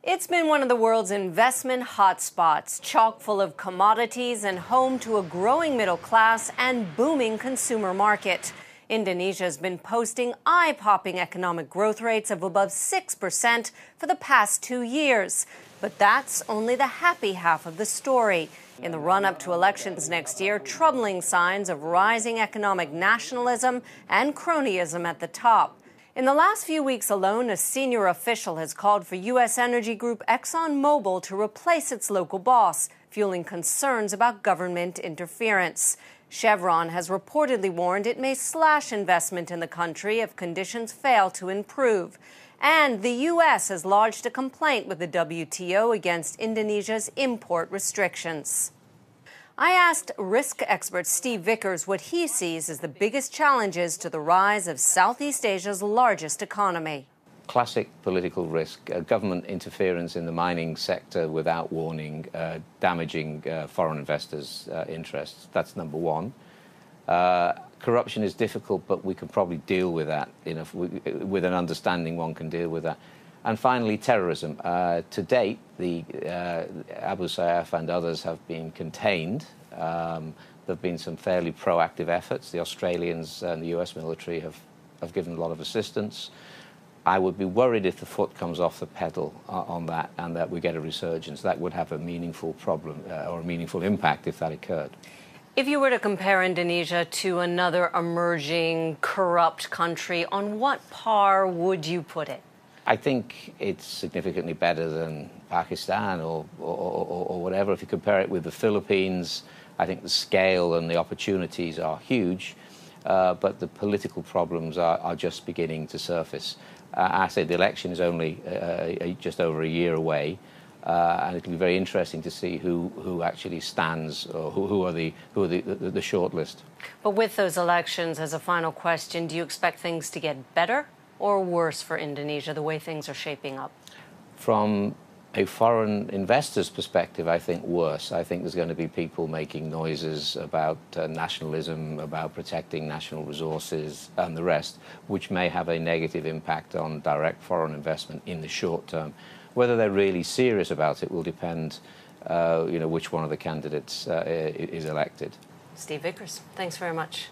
It's been one of the world's investment hotspots, chock full of commodities and home to a growing middle class and booming consumer market. Indonesia has been posting eye-popping economic growth rates of above 6% for the past 2 years. But that's only the happy half of the story. In the run-up to elections next year, troubling signs of rising economic nationalism and cronyism at the top. In the last few weeks alone, a senior official has called for U.S. energy group ExxonMobil to replace its local boss, fueling concerns about government interference. Chevron has reportedly warned it may slash investment in the country if conditions fail to improve. And the U.S. has lodged a complaint with the WTO against Indonesia's import restrictions. I asked risk expert Steve Vickers what he sees as the biggest challenges to the rise of Southeast Asia's largest economy. Classic political risk, government interference in the mining sector without warning, damaging foreign investors' interests. That's number one. Corruption is difficult, but we can probably deal with that. With an understanding, one can deal with that. And finally, terrorism. To date, the Abu Sayyaf and others have been contained. There have been some fairly proactive efforts. The Australians and the US military have given a lot of assistance. I would be worried if the foot comes off the pedal on that and that we get a resurgence. That would have a meaningful problem or a meaningful impact if that occurred. If you were to compare Indonesia to another emerging corrupt country, on what par would you put it? I think it's significantly better than Pakistan or whatever. If you compare it with the Philippines, I think the scale and the opportunities are huge, but the political problems are just beginning to surface. I say the election is only just over a year away, and it'll be very interesting to see who actually stands or who are the shortlist. But with those elections, as a final question, do you expect things to get better or worse for Indonesia, the way things are shaping up? From a foreign investor's perspective, I think worse. I think there's going to be people making noises about nationalism, about protecting national resources and the rest, which may have a negative impact on direct foreign investment in the short term. Whether they're really serious about it will depend, which one of the candidates is elected. Steve Vickers, thanks very much.